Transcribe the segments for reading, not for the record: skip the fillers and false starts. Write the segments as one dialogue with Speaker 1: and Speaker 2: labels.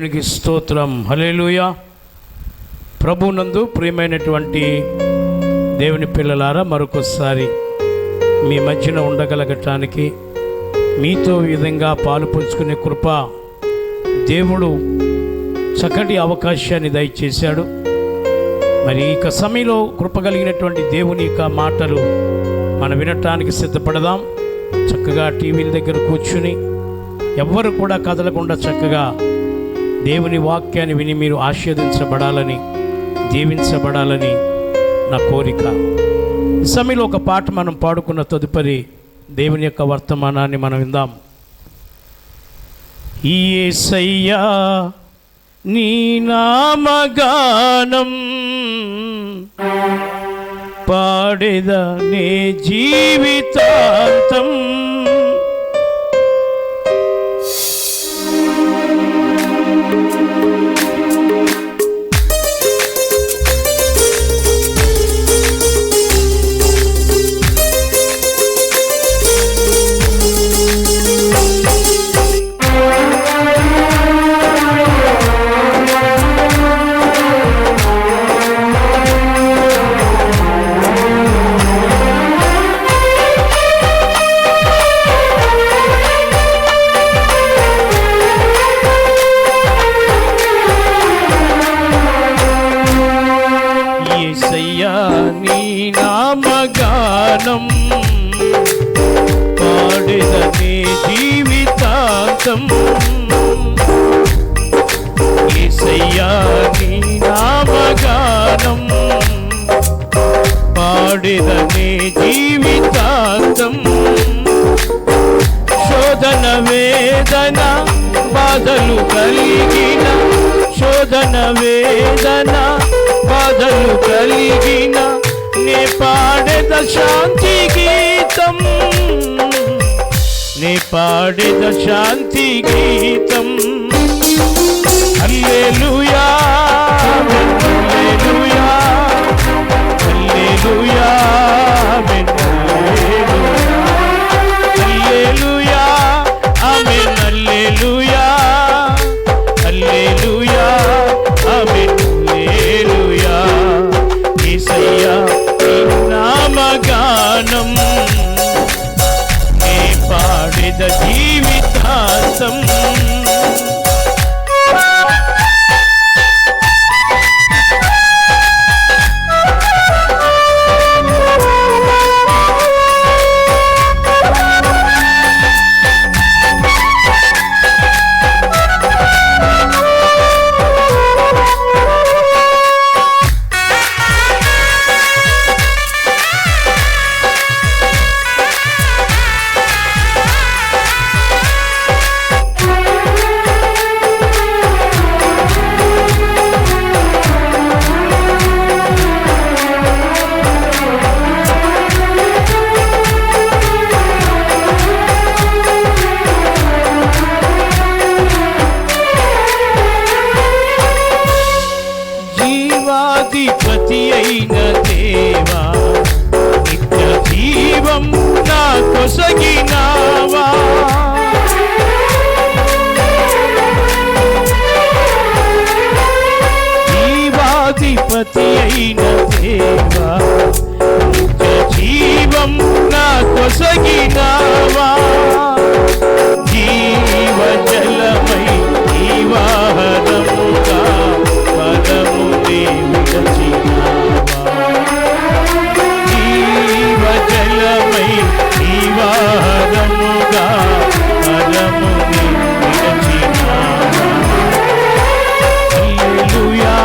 Speaker 1: దేవునికి స్తోత్రం. హల్లెలూయా. ప్రభునందు ప్రియమైనటువంటి దేవుని పిల్లలారా, మరొకసారి మీ మధ్యన ఉండగలగటానికి, మీతో ఈ విధంగా పాలు పంచుకునే కృప దేవుడు చక్కటి అవకాశాన్ని దయచేశాడు. మరి ఇక సమయంలో కృప కలిగినటువంటి దేవుని యొక్క మాటలు మనం వినటానికి సిద్ధపడదాం. చక్కగా టీవీల దగ్గర కూర్చుని ఎవ్వరు కూడా కదలకుండా చక్కగా దేవుని వాక్యాన్ని విని మీరు ఆశీర్వదించబడాలని, దీవించబడాలని నా కోరిక. ఈ సమయంలో ఒక పాట మనం పాడుకున్న తదుపరి దేవుని యొక్క వర్తమానాన్ని మనం విందాం. యేసయ్యా నీ నామగానం పాడెద నే జీవితాంతం, నీ నామగానం పాడెదనే జీవితాంతం. యేసయ్యా నీ నామగానం పాడెదనే జీవితాంతం. శోధన వేదన బాధలు కలిగిన, శోధన వేదన బాధలు కలిగిన నే పాడెద శాంతి గీతం, నే పాడెద శాంతి గీతం. హల్లెలూయా హల్లెలూయా హల్లెలూయా హల్లెలూయా ఆమేన్. హల్లెలూయా హల్లెలూయా ఆమేన్. హల్లెలూయా. యేసయ్యా నీ నామగానం నే పాడెద జీవితాంతం. జీవాధిపతి అయిన దేవా, నిత్య జీవం నా కొసగినావా. జీవాధిపతి అయిన దేవా, నిత్య జీవం నా కొసగినావా. జీవ జలమై జీవాహరముగా పదము జీవ జలమై జీవాహరముగా పదము విరచినావా. హల్లెలూయా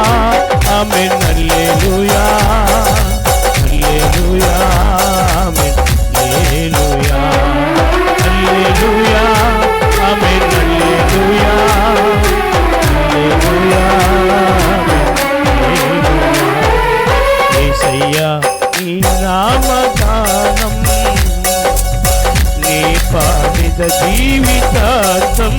Speaker 1: ఆమేన్. హల్లెలూయా హల్లెలూయా ఆమేన్. హల్లెలూయా హల్లెలూయా ఆమేన్. హల్లెలూయా హల్లెలూయా. యేసయ్యా నీ నామగానం నీ పాడెద జీవితాంతం.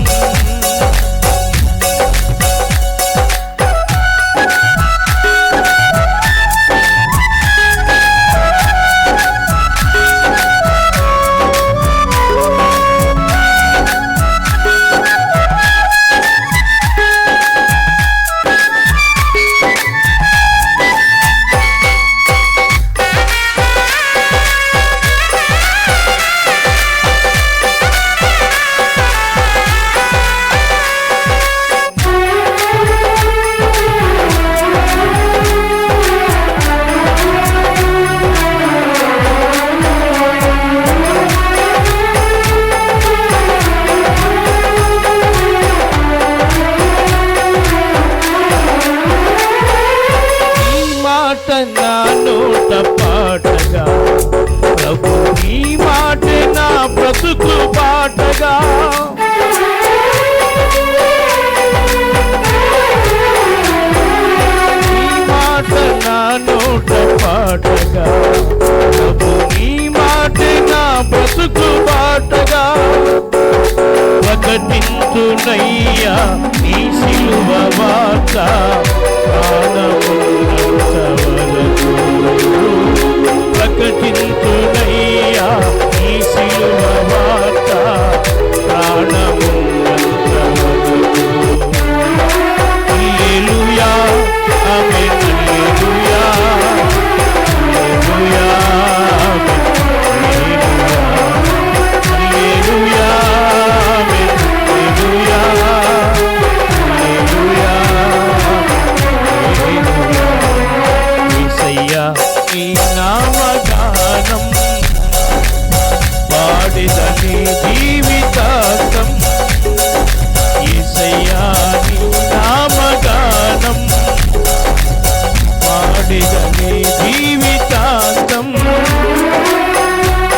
Speaker 1: ప్రకటించునయ్యా నీ సిలువ వార్త ప్రాణమున్నంత వరకు. ప్రకటించునయ్యా నీ సిలువ వార్త ప్రాణమున్నంత వరకు. హల్లెలూయా ఆమేన్ హల్లెలూయా హల్లెలూయా నీ నామగానం పాడిదని జీవితాంతం. యేసయ్యా నీ నామగానం పాడిదని జీవితాంతం.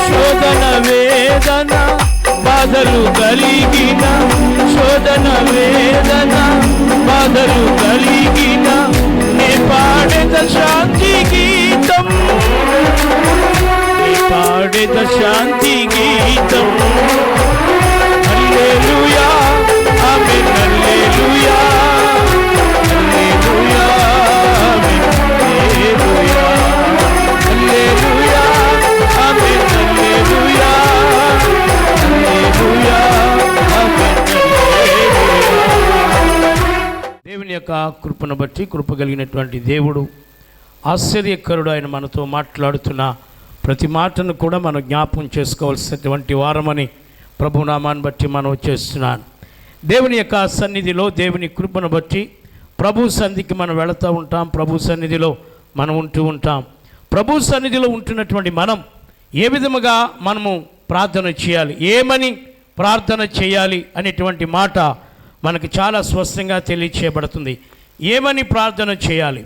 Speaker 1: శోధన వేదన బాధలు కలిగిన, శోధన వేదన బాధలు కలిగిన నే పాడెద శాంతి గీతం, నే పాడెద శాంతి గీతం. హల్లెలూయా ఆమేన్ హల్లెలూయా హల్లెలూయా ఆమేన్ హల్లెలూయా హల్లెలూయా ఆమేన్ హల్లెలూయా హల్లెలూయా ఆమేన్ హల్లెలూయా. దేవుని యొక్క కృపను బట్టి, కృప కలిగినటువంటి దేవుడు ఆశ్చర్యకరుడు. ఆయన మనతో మాట్లాడుతున్న ప్రతి మాటను కూడా మనం జ్ఞాపకం చేసుకోవాల్సినటువంటి వారమని ప్రభునామాన్ని బట్టి మనం చేస్తున్నాను. దేవుని యొక్క సన్నిధిలో దేవుని కృపను బట్టి ప్రభు సన్నిధికి మనం వెళుతూ ఉంటాం. ప్రభు సన్నిధిలో మనం ఉంటూ ఉంటాం. ప్రభు సన్నిధిలో ఉంటున్నటువంటి మనం ఏ విధముగా మనము ప్రార్థన చేయాలి, ఏమని ప్రార్థన చేయాలి అనేటువంటి మాట మనకు చాలా స్పష్టంగా తెలియచేయబడుతుంది. ఏమని ప్రార్థన చేయాలి,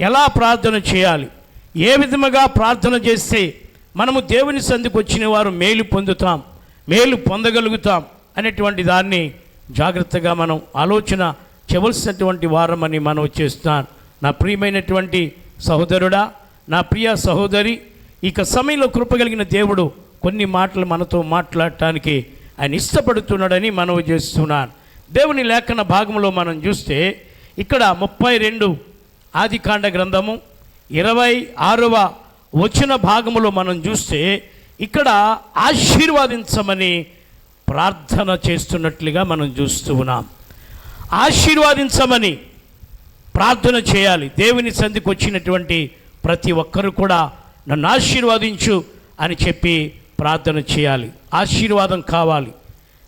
Speaker 1: ఎలా ప్రార్థన చేయాలి, ఏ విధముగా ప్రార్థన చేస్తే మనము దేవుని సన్నిధికి వచ్చిన వారు మేలు పొందుతాం, మేలు పొందగలుగుతాం అనేటువంటి దాన్ని జాగ్రత్తగా మనం ఆలోచన చేయవలసినటువంటి వారమని మనం చేస్తున్నాను. నా ప్రియమైనటువంటి సహోదరుడా, నా ప్రియ సహోదరి, ఇక సమయంలో కృపగలిగిన దేవుడు కొన్ని మాటలు మనతో మాట్లాడటానికి ఆయన ఇష్టపడుతున్నాడని మనవి చేస్తున్నాను. దేవుని లేఖన భాగంలో మనం చూస్తే ఇక్కడ 32 ఆదికాండ గ్రంథము 26వ వచన భాగములో మనం చూస్తే ఇక్కడ ఆశీర్వాదించమని ప్రార్థన చేస్తున్నట్లుగా మనం చూస్తూ ఉన్నాం. ఆశీర్వాదించమని ప్రార్థన చేయాలి. దేవుని సన్నిధికి వచ్చినటువంటి ప్రతి ఒక్కరు కూడా నన్ను ఆశీర్వాదించు అని చెప్పి ప్రార్థన చేయాలి. ఆశీర్వాదం కావాలి.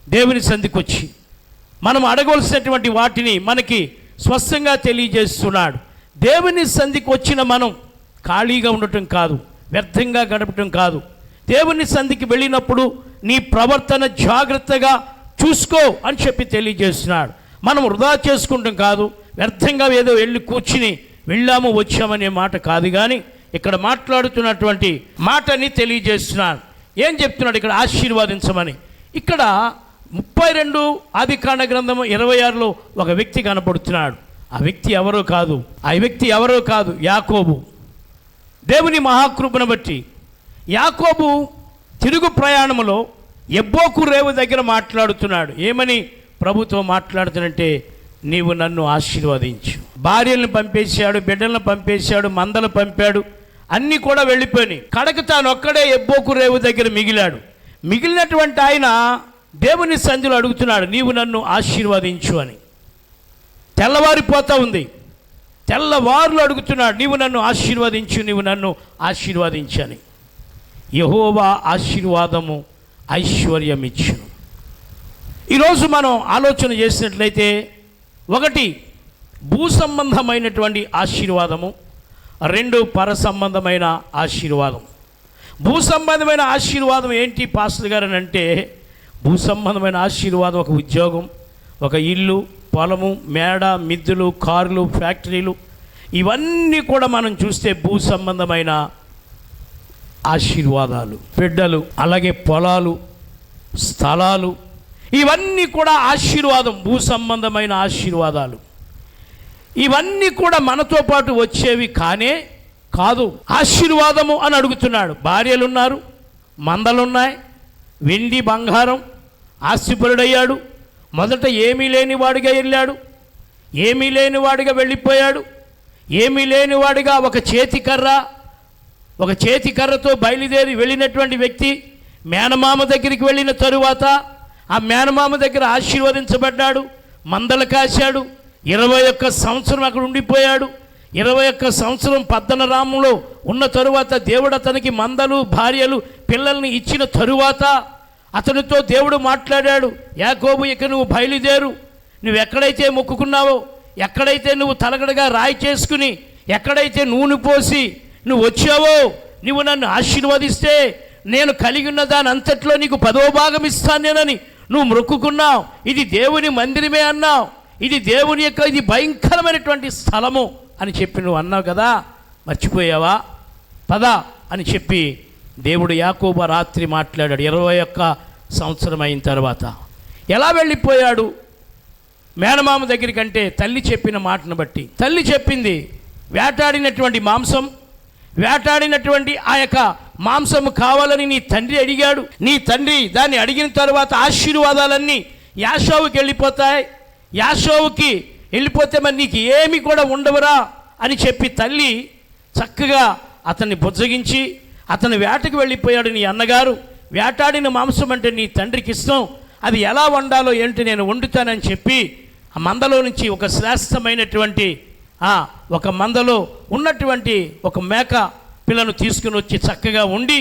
Speaker 1: దేవుని సన్నిధికి వచ్చి మనం అడగవలసినటువంటి వాటిని మనకి స్పష్టంగా తెలియజేస్తున్నాడు. దేవుని సన్నిధికి వచ్చిన మనం ఖాళీగా ఉండటం కాదు, వ్యర్థంగా గడపటం కాదు. దేవుని సన్నిధికి వెళ్ళినప్పుడు నీ ప్రవర్తన జాగ్రత్తగా చూసుకో అని చెప్పి తెలియజేస్తున్నాడు. మనం వృధా చేసుకుంటాం కాదు, వ్యర్థంగా ఏదో వెళ్ళి కూర్చుని వెళ్ళాము వచ్చామనే మాట కాదు. కానీ ఇక్కడ మాట్లాడుతున్నటువంటి మాటని తెలియజేస్తున్నాడు. ఏం చెప్తున్నాడు ఇక్కడ? ఆశీర్వాదించమని. ఇక్కడ 32 ఆదికాండ గ్రంథము 26లో ఒక వ్యక్తి కనపడుతున్నాడు. ఆ వ్యక్తి ఎవరో కాదు, యాకోబు. దేవుని మహాకృపను బట్టి యాకోబు తిరుగు ప్రయాణములో ఎబ్బోకు రేవు దగ్గర మాట్లాడుతున్నాడు. ఏమని ప్రభుతో మాట్లాడుతున్నంటే, నీవు నన్ను ఆశీర్వదించు. భార్యలను పంపేశాడు, బిడ్డలను పంపేశాడు, మందలు పంపాడు, అన్నీ కూడా వెళ్ళిపోయినాయి. కడకు తాను ఒక్కడే ఎబ్బోకు రేవు దగ్గర మిగిలాడు. మిగిలినటువంటి ఆయన దేవుని సన్నిధిలో అడుగుతున్నాడు, నీవు నన్ను ఆశీర్వదించు అని. తెల్లవారిపోతూ ఉంది. తెల్లవారులు అడుగుతున్నాడు, నీవు నన్ను ఆశీర్వదించు, నీవు నన్ను ఆశీర్వదించని. యెహోవా ఆశీర్వాదము ఐశ్వర్యమిచ్చును. ఈరోజు మనం ఆలోచన చేసినట్లయితే, ఒకటి భూ సంబంధమైనటువంటి ఆశీర్వాదము, 2 పర సంబంధమైన ఆశీర్వాదం. భూ సంబంధమైన ఆశీర్వాదం ఏంటి పాస్టర్ గారు అని అంటే, భూ సంబంధమైన ఆశీర్వాదం ఒక ఉద్యోగం, ఒక ఇల్లు, పొలము, మేడ, మిద్దెలు, కార్లు, ఫ్యాక్టరీలు, ఇవన్నీ కూడా మనం చూస్తే భూ సంబంధమైన ఆశీర్వాదాలు. బిడ్డలు, అలాగే పొలాలు, స్థలాలు, ఇవన్నీ కూడా ఆశీర్వాదం, భూ సంబంధమైన ఆశీర్వాదాలు. ఇవన్నీ కూడా మనతో పాటు వచ్చేవి కాదు. ఆశీర్వాదము అని అడుగుతున్నాడు. భార్యలున్నారు, మందలున్నాయి, వెండి బంగారం, ఆస్తిపరుడయ్యాడు, మొదట ఏమీ లేనివాడిగా వెళ్ళాడు, ఏమీ లేనివాడిగా వెళ్ళిపోయాడు. ఏమీ లేనివాడిగా ఒక చేతికర్రతో బయలుదేరి వెళ్ళినటువంటి వ్యక్తి మేనమామ దగ్గరికి వెళ్ళిన తరువాత ఆ మేనమామ దగ్గర ఆశీర్వదించబడ్డాడు, మందలు కాశాడు. 21 సంవత్సరం అక్కడ ఉండిపోయాడు. 21 సంవత్సరం పద్దనరాములో ఉన్న తరువాత దేవుడు అతనికి మందలు, భార్యలు, పిల్లల్ని ఇచ్చిన తరువాత అతనితో దేవుడు మాట్లాడాడు. యాకోబు, ఇక నువ్వు బయలుదేరు. నువ్వు ఎక్కడైతే మొక్కుకున్నావో, ఎక్కడైతే నువ్వు తలగడగా రాయి చేసుకుని, ఎక్కడైతే నూనె పోసి నువ్వు వచ్చావో, నువ్వు నన్ను ఆశీర్వదిస్తే నేను కలిగి ఉన్న దాని అంతట్లో నీకు 10వ భాగం ఇస్తాను నేనని నువ్వు మొక్కుకున్నావు. ఇది దేవుని మందిరమే అన్నావు, ఇది దేవుని యొక్క ఇది భయంకరమైనటువంటి స్థలము అని చెప్పి నువ్వు అన్నావు కదా, మర్చిపోయావా? పద అని చెప్పి దేవుడు యాకోబు రాత్రి మాట్లాడాడు. 21 సంవత్సరం అయిన తర్వాత ఎలా వెళ్ళిపోయాడు మేనమామ దగ్గరికి అంటే, తల్లి చెప్పిన మాటను బట్టి. తల్లి చెప్పింది, వేటాడినటువంటి మాంసం, వేటాడినటువంటి ఆ యొక్క మాంసము కావాలని నీ తండ్రి అడిగాడు. నీ తండ్రి దాన్ని అడిగిన తర్వాత ఆశీర్వాదాలన్నీ యాషోవుకి వెళ్ళిపోతాయి. యాషోవుకి వెళ్ళిపోతే మరి నీకు ఏమి కూడా ఉండవురా అని చెప్పి తల్లి చక్కగా అతన్ని బుజ్జగించి అతను వేటకు వెళ్ళిపోయాడు. నీ అన్నగారు వేటాడిన మాంసం అంటే నీ తండ్రికి ఇష్టం, అది ఎలా వండాలో ఏంటి నేను వండుతానని చెప్పి ఆ మందలో నుంచి ఒక శ్రేష్టమైనటువంటి ఒక మందలో ఉన్నటువంటి ఒక మేక పిల్లను తీసుకుని వచ్చి చక్కగా ఉండి,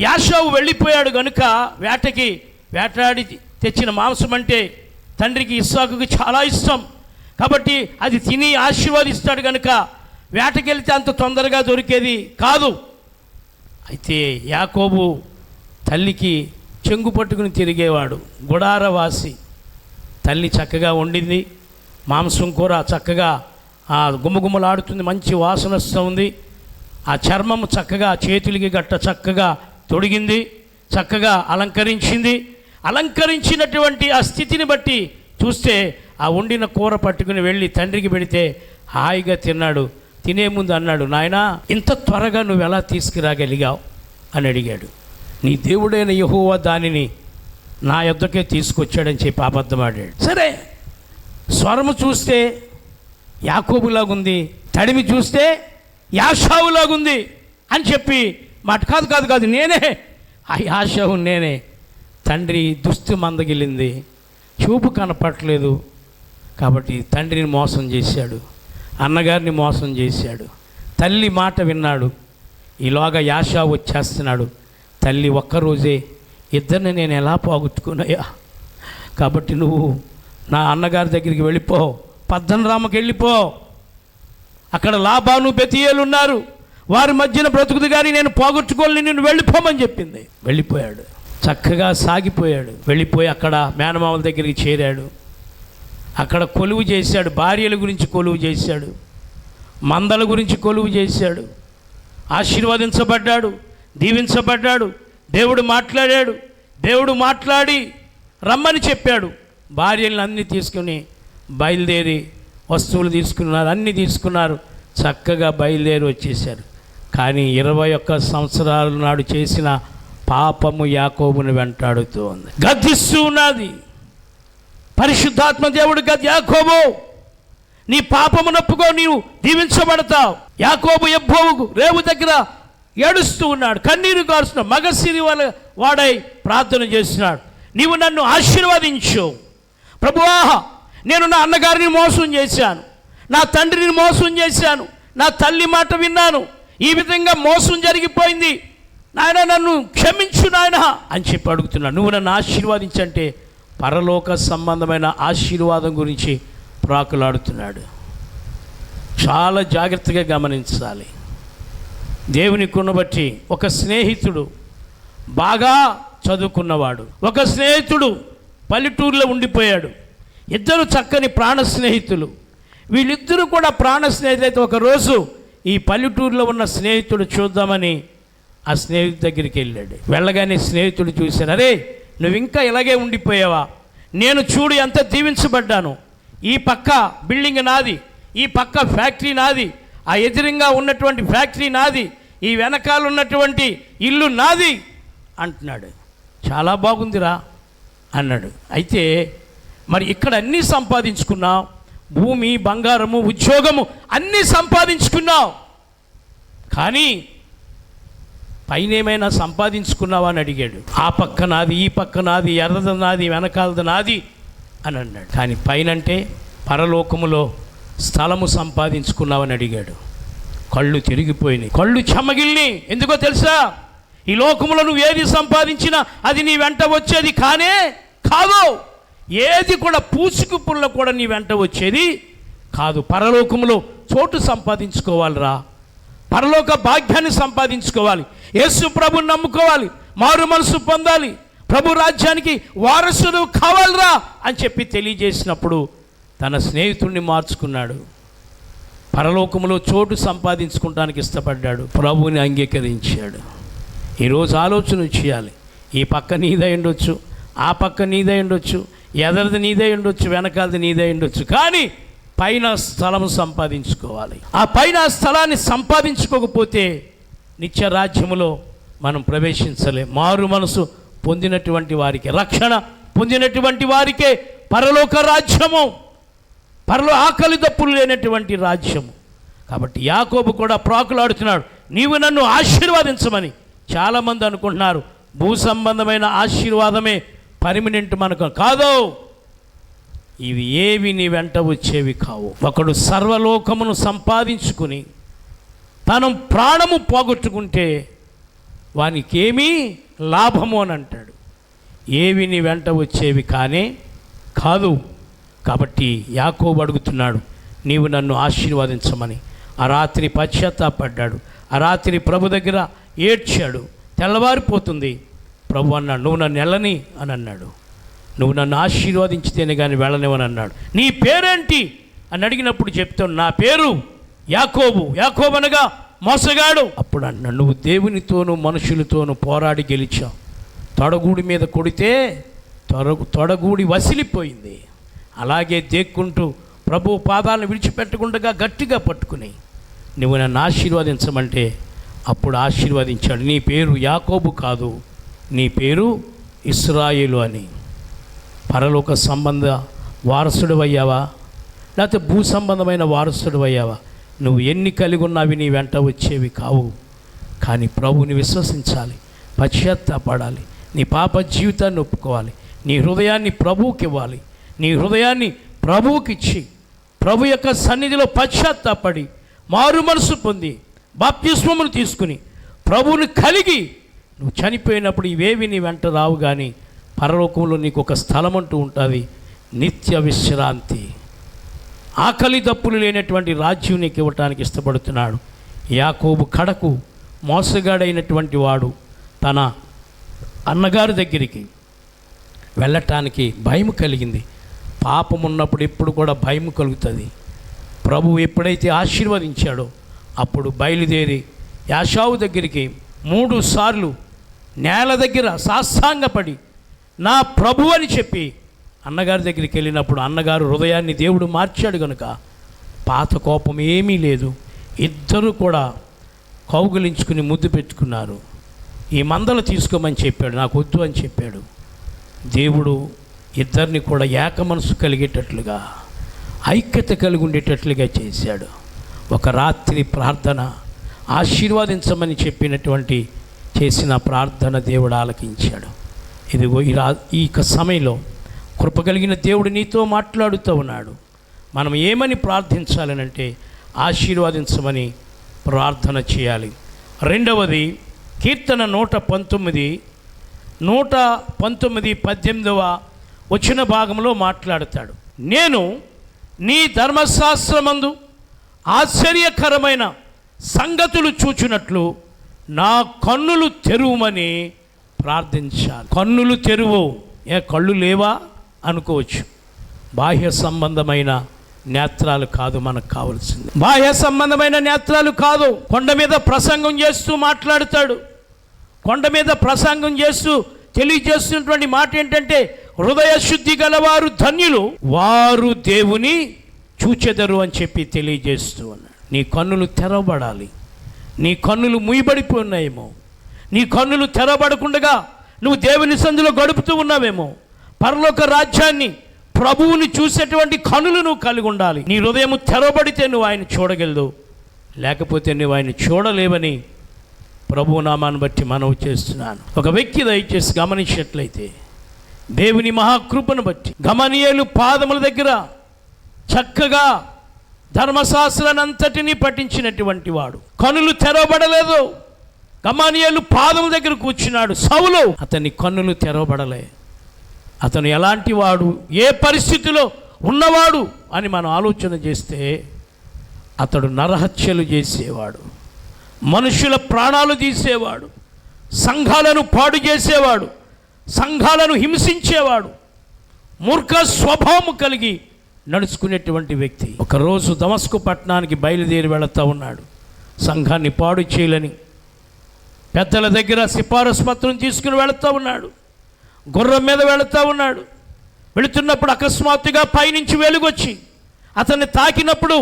Speaker 1: యాషోవు వెళ్ళిపోయాడు కనుక వేటాడి తెచ్చిన మాంసం అంటే తండ్రికి ఇస్సాకుకి చాలా ఇష్టం కాబట్టి అది తిని ఆశీర్వదిస్తాడు కనుక వేటకెళ్తే అంత తొందరగా దొరికేది కాదు. అయితే యాకోబు తల్లికి చెంగు పట్టుకుని తిరిగేవాడు, గుడారవాసి. తల్లి చక్కగా వండింది, మాంసం కూర చక్కగా గుమ్మగుమ్మలాడుతుంది, మంచి వాసన వస్తుంది. ఆ చర్మము చక్కగా చేతులకి గట్ట చక్కగా తొడిగింది, చక్కగా అలంకరించింది. అలంకరించినటువంటి ఆ స్థితిని బట్టి చూస్తే ఆ వండిన కూర పట్టుకుని వెళ్ళి తండ్రికి పెడితే హాయిగా తిన్నాడు. తినే ముందు అన్నాడు, నాయనా ఇంత త్వరగా నువ్వు ఎలా తీసుకురాగలిగావు అని అడిగాడు. నీ దేవుడైన యెహోవా దానిని నా యొద్దకే తీసుకొచ్చాడని చెప్పి అబద్ధమాడాడు. సరే, స్వరము చూస్తే యాకోబులాగుంది, తడిమి చూస్తే యాషావులాగుంది అని చెప్పి మాట కాదు నేనే ఆ యాషావు, నేనే. తండ్రి దుస్తు మందగిలింది, చూపు కనపట్లేదు కాబట్టి తండ్రిని మోసం చేశాడు, అన్నగారిని మోసం చేశాడు. తల్లి మాట విన్నాడు, ఈలోగా యాషావు వచ్చేస్తున్నాడు. తల్లి ఒక్కరోజే ఇద్దరిని నేను ఎలా పోగొట్టుకున్నాయా, కాబట్టి నువ్వు నా అన్నగారి దగ్గరికి వెళ్ళిపో, పద్దనరామకి వెళ్ళిపో, అక్కడ లాబాను బెతీయేలు ఉన్నారు, వారి మధ్యన బ్రతుకుదు కానీ నేను పోగొట్టుకోని నిన్ను వెళ్ళిపోమని చెప్పింది. వెళ్ళిపోయాడు, చక్కగా సాగిపోయాడు. వెళ్ళిపోయి అక్కడ మేనమామల దగ్గరికి చేరాడు. అక్కడ కొలువు చేశాడు, భార్యల గురించి కొలువు చేశాడు, మందల గురించి కొలువు చేశాడు. ఆశీర్వదించబడ్డాడు, దీవించబడ్డాడు. దేవుడు మాట్లాడాడు, దేవుడు మాట్లాడి రమ్మని చెప్పాడు. భార్యలను అన్నీ తీసుకుని బయలుదేరి వస్తువులు తీసుకున్నారు, అన్నీ తీసుకున్నారు, చక్కగా బయలుదేరి వచ్చేసారు. కానీ 21 సంవత్సరాల నాడు చేసిన పాపము యాకోబుని వెంటాడుతూ ఉంది, గద్దిస్తూ ఉన్నది. పరిశుద్ధాత్మ దేవుడు యాకోబు నీ పాపము నొప్పుకో, నీవు దీవించబడతావు. యాకోబు యెహోవాకు రేవు దగ్గర ఏడుస్తూ ఉన్నాడు, కన్నీరు కారుస్తున్నాడు, మగసిరి వాడై ప్రార్థన చేస్తున్నాడు. నీవు నన్ను ఆశీర్వదించు ప్రభువా, నేను నా అన్నగారిని మోసం చేశాను, నా తండ్రిని మోసం చేశాను, నా తల్లి మాట విన్నాను, ఈ విధంగా మోసం జరిగిపోయింది, నాయన నన్ను క్షమించు నాయన అని చెప్పి అడుగుతున్నాడు. నువ్వు నన్ను ఆశీర్వదించంటే పరలోక సంబంధమైన ఆశీర్వాదం గురించి ప్రాకులాడుతున్నాడు. చాలా జాగ్రత్తగా గమనించాలి. దేవుని బట్టి ఒక స్నేహితుడు బాగా చదువుకున్నవాడు, ఒక స్నేహితుడు పల్లెటూరులో ఉండిపోయాడు. ఇద్దరు చక్కని ప్రాణ స్నేహితులు. వీళ్ళిద్దరూ కూడా ప్రాణ స్నేహితులైతే ఒకరోజు ఈ పల్లెటూరులో ఉన్న స్నేహితుడు చూద్దామని ఆ స్నేహితుడి దగ్గరికి వెళ్ళాడు. వెళ్ళగానే స్నేహితుడు చూశాడు, అరే నువ్వు ఇంకా ఇలాగే ఉండిపోయావా, నేను చూడు ఎంత దీవించబడ్డాను, ఈ పక్క బిల్డింగ్ నాది, ఈ పక్క ఫ్యాక్టరీ నాది, ఆ ఎదురుగా ఉన్నటువంటి ఫ్యాక్టరీ నాది, ఈ వెనకాల ఉన్నటువంటి ఇల్లు నాది అంటున్నాడు. చాలా బాగుందిరా అన్నాడు. అయితే మరి ఇక్కడ అన్నీ సంపాదించుకున్నావు, భూమి, బంగారము, ఉద్యోగము అన్నీ సంపాదించుకున్నావు, కానీ పైన ఏమైనా సంపాదించుకున్నావా అని అడిగాడు. ఆ పక్క నాది, ఈ పక్క నాది, ఎర్రది నాది, వెనకాలది నాది అని అన్నాడు. కానీ పైన అంటే పరలోకములో స్థలము సంపాదించుకున్నావని అడిగాడు. కళ్ళు తిరిగిపోయినాయి, కళ్ళు చెమ్మగిల్ని. ఎందుకో తెలుసా? ఈ లోకములో నువ్వు ఏది సంపాదించినా అది నీ వెంట వచ్చేది కాదు. ఏది కూడా పూసుకు పుల్ల కూడా నీ వెంట వచ్చేది కాదు. పరలోకములో చోటు సంపాదించుకోవాలిరా, పరలోక భాగ్యాన్ని సంపాదించుకోవాలి, యేసు ప్రభుని నమ్ముకోవాలి, మారు మనసు పొందాలి, ప్రభు రాజ్యానికి వారసుడు కావాలిరా అని చెప్పి తెలియజేసినప్పుడు తన స్నేహితుడిని మార్చుకున్నాడు. పరలోకములో చోటు సంపాదించుకోవడానికి ఇష్టపడ్డాడు, ప్రభువుని అంగీకరించాడు. ఈరోజు ఆలోచన చేయాలి. ఈ పక్క నీదై ఉండొచ్చు, ఆ పక్క నీదై ఉండొచ్చు, ఎదరిది నీదై ఉండొచ్చు, వెనకాలది నీదై ఉండొచ్చు, కానీ పైన స్థలం సంపాదించుకోవాలి. ఆ పైన స్థలాన్ని సంపాదించుకోకపోతే నిత్య రాజ్యములో మనం ప్రవేశించలేం. మారు మనసు పొందినటువంటి వారికి, రక్షణ పొందినటువంటి వారికే పరలోక రాజ్యము, ఆకలి దప్పులు లేనటువంటి రాజ్యము. కాబట్టి యాకోబు కూడా ప్రాకులాడుతున్నాడు, నీవు నన్ను ఆశీర్వదించమని. చాలామంది అనుకుంటున్నారు భూ సంబంధమైన ఆశీర్వాదమే పర్మనెంట్ మనకు కాదు. ఇవి ఏవి నీ వెంట వచ్చేవి కావు. ఒకడు సర్వలోకమును సంపాదించుకుని తను ప్రాణము పోగొట్టుకుంటే వానికి ఏమీ లాభము అని అంటాడు. ఏవి నీ వెంట వచ్చేవి కాదు. కాబట్టి యాకోబు అడుగుతున్నాడు, నీవు నన్ను ఆశీర్వదించమని. ఆ రాత్రి పశ్చాత్తాపడ్డాడు. ఆ రాత్రి ప్రభు దగ్గర ఏడ్చాడు. తెల్లవారిపోతుంది. ప్రభు అన్నాడు, నువ్వు నన్ను వెళ్ళని అని అన్నాడు. నువ్వు నన్ను ఆశీర్వదించితేనే కానీ వెళ్ళనివని అన్నాడు. నీ పేరేంటి అని అడిగినప్పుడు చెప్తాను, నా పేరు యాకోబు. యాకోబు అనగా మోసగాడు. అప్పుడు అన్నాడు, నువ్వు దేవునితోనూ మనుషులతోనూ పోరాడి గెలిచావు. తొడగూడి మీద కొడితే తొడగూడి వసిలిపోయింది. అలాగే దేక్కుంటూ ప్రభు పాదాలను విడిచిపెట్టకుండా గట్టిగా పట్టుకుని నువ్వు నన్ను ఆశీర్వదించమంటే అప్పుడు ఆశీర్వదించాడు. నీ పేరు యాకోబు కాదు, నీ పేరు ఇశ్రాయేలు అని. పరలోక సంబంధ వారసుడు అయ్యావా, లేకపోతే భూ సంబంధమైన వారసుడు అయ్యావా? నువ్వు ఎన్ని కలిగి ఉన్నవి నీ వెంట వచ్చేవి కావు. కానీ ప్రభువుని విశ్వసించాలి, పశ్చాత్తాపడాలి, నీ పాప జీవితాన్ని ఒప్పుకోవాలి, నీ హృదయాన్ని ప్రభువుకి ఇవ్వాలి. నీ హృదయాన్ని ప్రభువుకి ఇచ్చి ప్రభు యొక్క సన్నిధిలో పశ్చాత్తాపడి మారు మనసు పొంది బాప్తిస్మమును తీసుకుని ప్రభువుని కలిగి నువ్వు చనిపోయినప్పుడు ఇవేవి నీ వెంట రావు. కానీ పరలోకంలో నీకు ఒక స్థలం అంటూ ఉంటుంది, నిత్య విశ్రాంతి. ఆకలి దప్పులు లేనటువంటి రాజ్యం నీకు ఇవ్వటానికి ఇష్టపడుతున్నాడు. యాకోబు కడకు మోసగాడైనటువంటి వాడు తన అన్నగారి దగ్గరికి వెళ్ళటానికి భయం కలిగింది. పాపం ఉన్నప్పుడు ఎప్పుడు కూడా భయం కలుగుతుంది. ప్రభువు ఎప్పుడైతే ఆశీర్వదించాడో అప్పుడు బయలుదేరి యాషావు దగ్గరికి 3 సార్లు నేల దగ్గర సాష్టాంగపడి నా ప్రభు అని చెప్పి అన్నగారి దగ్గరికి వెళ్ళినప్పుడు అన్నగారు హృదయాన్ని దేవుడు మార్చాడు కనుక పాత కోపం ఏమీ లేదు. ఇద్దరు కూడా కౌగులించుకుని ముద్దు పెట్టుకున్నారు. ఈ మందలు తీసుకోమని చెప్పాడు, నాకు వద్దు అని చెప్పాడు. దేవుడు ఇద్దరిని కూడా ఏక మనసు కలిగేటట్లుగా, ఐక్యత కలిగి ఉండేటట్లుగా చేశాడు. ఒక రాత్రి ప్రార్థన ఆశీర్వదించమని చెప్పినటువంటి చేసిన ప్రార్థన దేవుడు ఆలకించాడు. ఇదిగో ఈ సమయంలో కృప కలిగిన దేవుడు నీతో మాట్లాడుతూ ఉన్నాడు. మనం ఏమని ప్రార్థించాలనంటే ఆశీర్వదించమని ప్రార్థన చేయాలి. రెండవది కీర్తన 119 18వ వచ్చిన భాగంలో మాట్లాడతాడు. నేను నీ ధర్మశాస్త్రమందు ఆశ్చర్యకరమైన సంగతులు చూచినట్లు నా కన్నులు తెరువమని ప్రార్థించాలి. కన్నులు తెరువు. కళ్ళు లేవా అనుకోవచ్చు. బాహ్య సంబంధమైన నేత్రాలు కాదు మనకు కావాల్సింది. బాహ్య సంబంధమైన నేత్రాలు కాదు. కొండ మీద ప్రసంగం చేస్తూ మాట్లాడతాడు. కొండ మీద ప్రసంగం చేస్తూ తెలియజేస్తున్నటువంటి మాట ఏంటంటే, హృదయ శుద్ధి గలవారు ధన్యులు, వారు దేవుని చూచెదరు అని చెప్పి తెలియజేస్తూ ఉన్నాడు. నీ కన్నులు తెరవబడాలి. నీ కన్నులు ముయ్యబడిపోయినాయేమో, నీ కన్నులు తెరవబడకుండా నువ్వు దేవుని సంధిలో గడుపుతూ ఉన్నావేమో, పరలోక రాజ్యాన్ని ప్రభువుని చూసేటువంటి కనులు నువ్వు కలిగి ఉండాలి. నీ హృదయం తెరవబడితే నువ్వు ఆయన చూడగలదు, లేకపోతే నువ్వు ఆయన చూడలేవని ప్రభువు నామాన్ని బట్టి మనవి చేస్తున్నాను. ఒక వ్యక్తి దయచేసి గమనించినట్లయితే, దేవుని మహాకృపను బట్టి గమనీయులు పాదముల దగ్గర చక్కగా ధర్మశాస్త్రాన్ని అంతటినీ పఠించినటువంటి వాడు, కనులు తెరవబడలేదు. గమనీయులు పాదముల దగ్గర కూర్చున్నాడు సౌలు, అతని కన్నులు తెరవబడలే. అతను ఎలాంటి వాడు, ఏ పరిస్థితిలో ఉన్నవాడు అని మనం ఆలోచన చేస్తే, అతడు నరహత్యలు చేసేవాడు, మనుషుల ప్రాణాలు తీసేవాడు, సంఘాలను పాడు చేసేవాడు, సంఘాలను హింసించేవాడు, మూర్ఖ స్వభావం కలిగి నడుచుకునేటువంటి వ్యక్తి. ఒకరోజు దమస్కు పట్టణానికి బయలుదేరి వెళుతూ ఉన్నాడు. సంఘాన్ని పాడు చేయాలని పెద్దల దగ్గర సిఫారసు పత్రం తీసుకుని వెళుతూ ఉన్నాడు. గుర్రం మీద వెళుతూ ఉన్నాడు. వెళుతున్నప్పుడు అకస్మాత్తుగా పైనుంచి వెలుగొచ్చి అతన్ని తాకినప్పుడు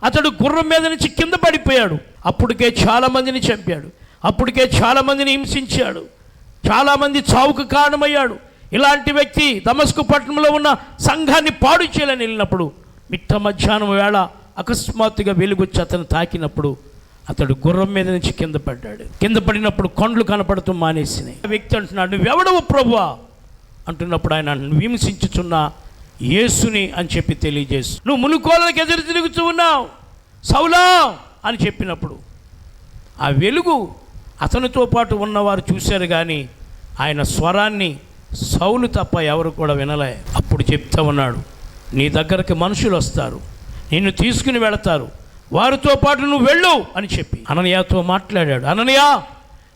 Speaker 1: అతడు గుర్రం మీద నుంచి కింద పడిపోయాడు. అప్పటికే చాలామందిని చంపాడు, అప్పటికే చాలామందిని హింసించాడు, చాలామంది చావుకు కారణమయ్యాడు. ఇలాంటి వ్యక్తి దమస్కు పట్టణంలో ఉన్న సంఘాన్ని పాడు చేయాలని వెళ్ళినప్పుడు మిట్ట మధ్యాహ్నం వేళ అకస్మాత్తుగా వెలుగొచ్చి అతను తాకినప్పుడు అతడు గుర్రం మీద నుంచి కింద పడ్డాడు. కింద పడినప్పుడు కొండ్లు కనపడుతూ మానేసినాయి. వ్యక్తి అంటున్నాడు, నువ్వెవడవు ప్రభువా అంటున్నప్పుడు ఆయన నువ్వు హింసించుచున్న యేసుని అని చెప్పి తెలియజేసు, నువ్వు మునుకోళ్ళకి ఎదురు తిరుగుతూ ఉన్నావు సౌలా అని చెప్పినప్పుడు ఆ వెలుగు అతనితో పాటు ఉన్నవారు చూశారు, కానీ ఆయన స్వరాన్ని సౌలు తప్ప ఎవరు కూడా వినలే. అప్పుడు చెప్తా ఉన్నాడు, నీ దగ్గరికి మనుషులు వస్తారు, నిన్ను తీసుకుని వెళతారు, వారితో పాటు నువ్వు వెళ్ళు అని చెప్పి అననీయాతో మాట్లాడాడు. అననీయా,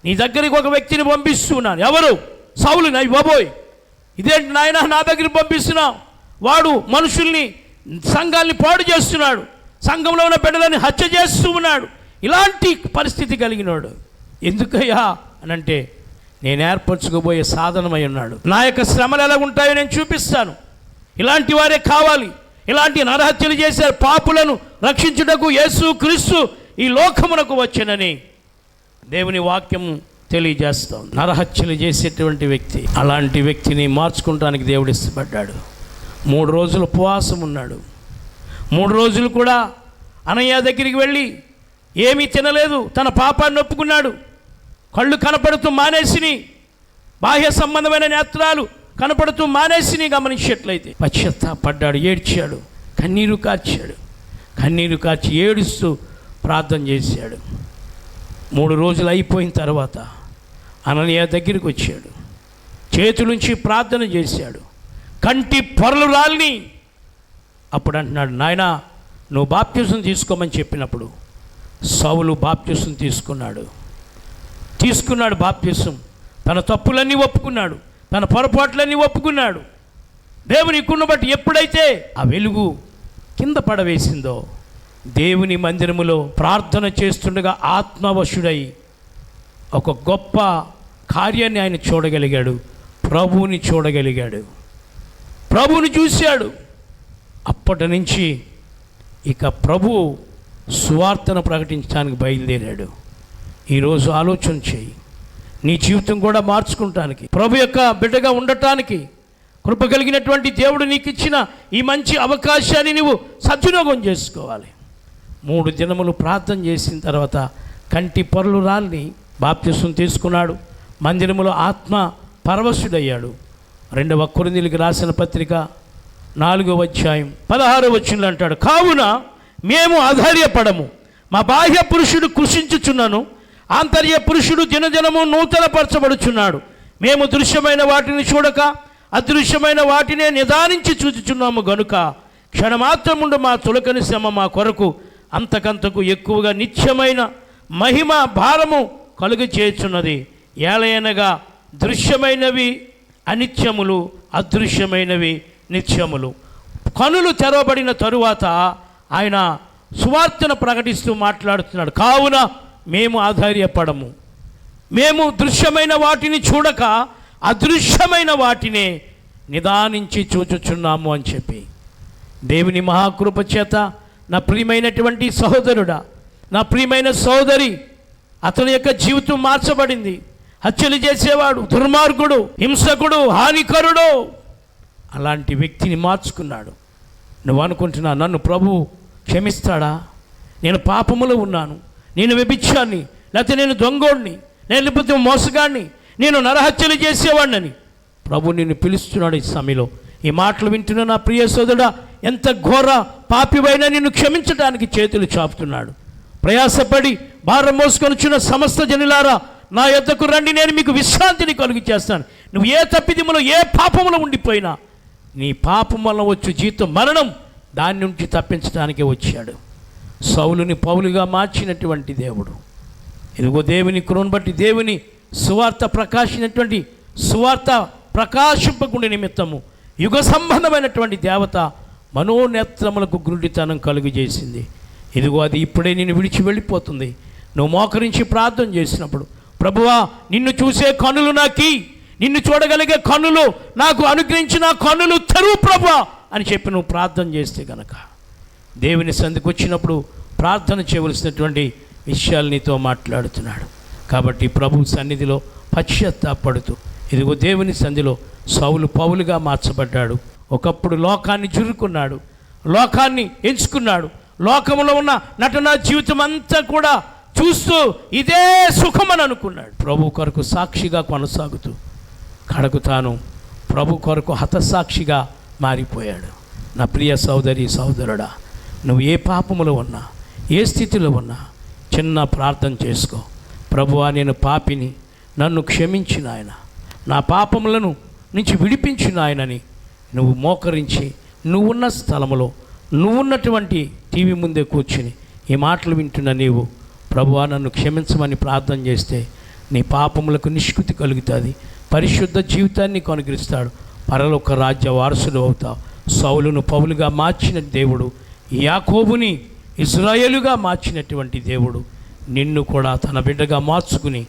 Speaker 1: నీ దగ్గరికి ఒక వ్యక్తిని పంపిస్తున్నాను. ఎవరు? సౌలు. నాయ్ బాబోయ్, ఇదేంటి నాయన నా దగ్గరికి పంపిస్తున్నావు? వాడు మనుషుల్ని సంఘాన్ని పాడు చేస్తున్నాడు, సంఘంలో ఉన్న బిడ్డలని హత్య చేస్తూ ఉన్నాడు. ఇలాంటి పరిస్థితి కలిగినాడు. ఎందుకయ్యా అని అంటే, నేను ఏర్పరచుకోబోయే సాధనమై ఉన్నాడు. నా యొక్క శ్రమలు ఎలా ఉంటాయో నేను చూపిస్తాను. ఇలాంటి వారే కావాలి. ఇలాంటి నరహత్యలు చేశారు పాపులను రక్షించుటకు యేసు క్రీస్తు ఈ లోకమునకు వచ్చెనని దేవుని వాక్యం తెలియజేస్తాం. నరహత్యలు చేసేటువంటి వ్యక్తి, అలాంటి వ్యక్తిని మార్చుకోవడానికి దేవుడు ఇష్టపడ్డాడు. 3 రోజులు ఉపవాసం ఉన్నాడు. 3 రోజులు కూడా అనయ్య దగ్గరికి వెళ్ళి ఏమీ తినలేదు. తన పాపాన్ని ఒప్పుకున్నాడు. కళ్ళు కనపడుతూ మానేసిని, బాహ్య సంబంధమైన నేత్రాలు కనపడుతూ మానేసిని గమనించేట్లయితే పశ్చాత్తాపడ్డాడు, ఏడ్చాడు, కన్నీరు కార్చాడు. కన్నీరు కార్చి ఏడుస్తూ ప్రార్థన చేశాడు. 3 రోజులు అయిపోయిన తర్వాత అననీయ దగ్గరికి వచ్చాడు. చేతులుంచి ప్రార్థన చేశాడు. కంటి పొరలు రాలిని. అప్పుడు అంటున్నాడు, నాయనా నువ్వు బాప్తిసం తీసుకోమని చెప్పినప్పుడు సౌలు బాప్తిసం తీసుకున్నాడు బాప్తిసం. తన తప్పులన్నీ ఒప్పుకున్నాడు, తన పొరపాట్లన్నీ ఒప్పుకున్నాడు. దేవుని కృపను బట్టి ఎప్పుడైతే ఆ వెలుగు కింద పడవేసిందో, దేవుని మందిరములో ప్రార్థన చేస్తుండగా ఆత్మవశుడై ఒక గొప్ప కార్యాన్ని ఆయన చూడగలిగాడు. ప్రభువుని చూడగలిగాడు, ప్రభువుని చూశాడు. అప్పటి నుంచి ఇక ప్రభువు సువార్తను ప్రకటించడానికి బయలుదేరాడు. ఈరోజు ఆలోచన చేయి, నీ జీవితం కూడా మార్చుకుంటానికి, ప్రభు యొక్క బిడ్డగా ఉండటానికి కృప కలిగినటువంటి దేవుడు నీకు ఇచ్చిన ఈ మంచి అవకాశాన్ని నువ్వు సద్వినియోగం చేసుకోవాలి. 3 దినములు ప్రార్థన చేసిన తర్వాత కంటి పొరలు రాలిని. బాప్తిసం తీసుకున్నాడు. మందిరములో ఆత్మ పరవశుడయ్యాడు. 2వ కొరింథీయులకు రాసిన పత్రిక 4వ అధ్యాయం 16వ వచనంలో అంటాడు, కావున మేము అధైర్యపడము, మా బాహ్య పురుషుడు కృషించుచున్నాను, ఆంతర్య పురుషుడు దినదినము నూతనపరచబడుచున్నాడు. మేము దృశ్యమైన వాటిని చూడక అదృశ్యమైన వాటినే నిదానించి చూచుచున్నాము గనుక క్షణమాత్రముండు మా తులకని శ్రమ మా కొరకు అంతకంతకు ఎక్కువగా నిత్యమైన మహిమ భారము కలుగు చేయుచున్నది. ఏలయనగా దృశ్యమైనవి అనిత్యములు, అదృశ్యమైనవి నిత్యములు. కనులు తెరవబడిన తరువాత ఆయన సువార్తను ప్రకటిస్తూ మాట్లాడుతున్నాడు. కావున మేము ఆధైర్యపడము, మేము దృశ్యమైన వాటిని చూడక అదృశ్యమైన వాటినే నిదానించి చూచుచున్నాము అని చెప్పి దేవుని మహాకృప చేత నా ప్రియమైనటువంటి సహోదరుడా, నా ప్రియమైన సోదరి, అతని యొక్క జీవితం మార్చబడింది. హత్యలు చేసేవాడు, దుర్మార్గుడు, హింసకుడు, హానికరుడు, అలాంటి వ్యక్తిని మార్చుకున్నాడు. నువ్వు అనుకుంటున్నా నన్ను ప్రభువు క్షమిస్తాడా? నేను పాపములో ఉన్నాను, నేను వ్యభిచారిని, లేకపోతే నేను దొంగోడిని, నేను లేకపోతే మోసగాడిని, నేను నరహత్యలు చేసేవాడిని. ప్రభు నిన్ను పిలుస్తున్నాడు. ఈ సమయంలో ఈ మాటలు వింటున్న నా ప్రియ సోదరుడా, ఎంత ఘోర పాపివైనా నిన్ను క్షమించడానికి చేతులు చాపుతున్నాడు. ప్రయాసపడి భారం మోసుకొనిచున్న సమస్త జనులారా, నా యొద్దకు రండి, నేను మీకు విశ్రాంతిని కలుగు చేస్తాను. నువ్వు ఏ తప్పిదములో ఏ పాపములో ఉండిపోయినా నీ పాపం వల్ల వచ్చు జీతం మరణం, దాని నుంచి తప్పించడానికే వచ్చాడు. సౌలుని పౌలుగా మార్చినటువంటి దేవుడు, ఇదిగో దేవుని కృపను బట్టి దేవుని సువార్త ప్రకాశించినటువంటి సువార్త ప్రకాశింపకుండా నిమిత్తము యుగ సంబంధమైనటువంటి దేవత మనోనేత్రములకు గురుడితనం కలుగు చేసింది. ఇదిగో అది ఇప్పుడే నిన్ను విడిచి వెళ్ళిపోతుంది. నువ్వు మోకరించి ప్రార్థన చేసినప్పుడు, ప్రభువా నిన్ను చూసే కన్నులు నాకి, నిన్ను చూడగలిగే కన్నులు నాకు అనుగ్రహించిన కన్నులు తెరువు ప్రభువా అని చెప్పి నువ్వు ప్రార్థన చేస్తే గనక దేవుని సంధికి వచ్చినప్పుడు ప్రార్థన చేయవలసినటువంటి విషయాలు నీతో మాట్లాడుతున్నాడు. కాబట్టి ప్రభు సన్నిధిలో పశ్చాత్తాపడుతూ, ఇదిగో దేవుని సన్నిధిలో సౌలు పౌలుగా మార్చబడ్డాడు. ఒకప్పుడు లోకాన్ని జురుకున్నాడు, లోకాన్ని ఎంచుకున్నాడు, లోకంలో ఉన్న నటన జీవితం అంతా కూడా చూస్తూ ఇదే సుఖమని అనుకున్నాడు. ప్రభు కొరకు సాక్షిగా కొనసాగుతూ కడకు తాను ప్రభు కొరకు హతసాక్షిగా మారిపోయాడు. నా ప్రియ సోదరి సోదరుడా, నువ్వు ఏ పాపములో ఉన్నా, ఏ స్థితిలో ఉన్నా చిన్న ప్రార్థన చేసుకో. ప్రభువా నేను పాపిని, నన్ను క్షమించిన ఆయన, నా పాపములను నుంచి విడిపించిన ఆయనని నువ్వు మోకరించి నువ్వున్న స్థలములో నువ్వున్నటువంటి టీవీ ముందే కూర్చుని ఈ మాటలు వింటున్న నీవు, ప్రభువా నన్ను క్షమించమని ప్రార్థన చేస్తే నీ పాపములకు నిష్కృతి కలుగుతుంది. పరిశుద్ధ జీవితాన్ని అనుగ్రహిస్తాడు. పరలోక రాజ్య వారసులు అవుతావు. సౌలును పౌలుగా మార్చిన దేవుడు, యాకోబుని ఇశ్రాయేలుగా మార్చినటువంటి దేవుడు నిన్ను కూడా తన బిడ్డగా మార్చుకుని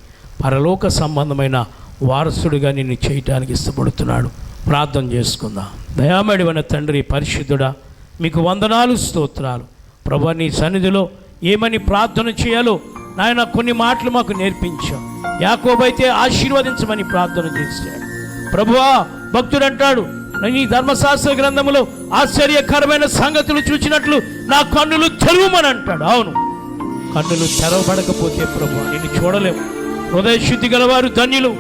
Speaker 1: పరలోక సంబంధమైన వారసుడిగా నిన్ను చేయటానికి ఇష్టపడుతున్నాడు. ప్రార్థన చేసుకుందాం. దయామడివైన తండ్రి పరిశుద్ధుడా, మీకు వందనాలు స్తోత్రాలు. ప్రభువా నీ సన్నిధిలో ఏమని ప్రార్థన చేయాలో నాయన కొన్ని మాటలు మాకు నేర్పించావు. యాకోబైతే ఆశీర్వదించమని ప్రార్థన చేశాడు. ప్రభువా భక్తుడు అంటాడు, నీ ధర్మశాస్త్ర గ్రంథములో ఆశ్చర్యకరమైన సంగతులు చూచినట్లు నా కన్నులు తెరవమని అంటాడు. అవును, కన్నులు తెరవబడకపోతే ప్రభువా నిన్ను చూడలేము. హృదయ శుద్ధి గలవారు ధన్యులు,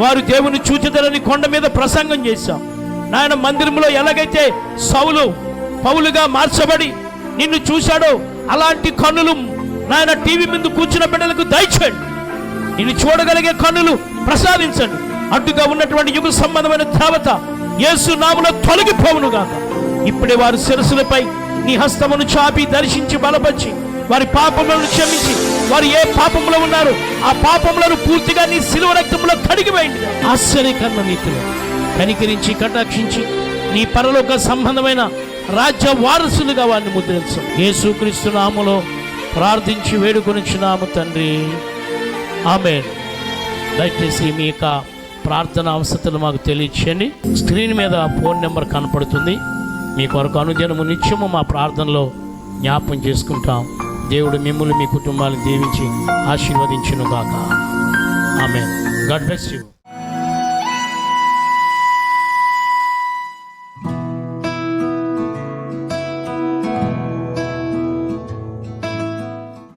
Speaker 1: వారు దేవుని చూచెదరని కొండ మీద ప్రసంగం చేశాం. నాయన మందిరంలో ఎలాగైతే సౌలు పౌలుగా మార్చబడి నిన్ను చూశాడో అలాంటి కన్నులు నాయన టీవీ ముందు కూర్చున్న బిడ్డలకు దయచేయండి. నిన్ను చూడగలిగే కన్నులు ప్రసాదించండి. అడ్డుగా ఉన్నటువంటి యుగ సంబంధమైన దేవత యేసు నామములో తొలగిపోవును గాక. ఇప్పుడే వారి శిరస్సులపై నీ హస్తమును చాపి దర్శించి బలపరిచి వారి పాపములను క్షమించి, వారు ఏ పాపంలో ఉన్నారో ఆ పాపములను పూర్తిగా నీ శిలువ రక్తంలో కడిగివేయండి. ఆశ్చర్యకరమైన రీతిలో కనికరించి కటాక్షించి నీ పరలోక సంబంధమైన రాజ్య వారసులుగా వారిని ముద్రించు. యేసుక్రీస్తు నామములో ప్రార్థించి వేడుకొనిచున్నాము తండ్రి, ఆమేన్. దయచేసి మీ యొక్క ప్రార్థన అవసరతలు మాకు తెలియచేయండి. స్క్రీన్ మీద ఫోన్ నెంబర్ కనపడుతుంది. మీ కొరకు అనుదినము నిత్యము మా ప్రార్థనలో జ్ఞాపం చేసుకుంటాం. దేవుడు మిమ్మల్ని మీ కుటుంబాలను దీవించి ఆశీర్వదించును గాక. ఆమేన్. God bless you.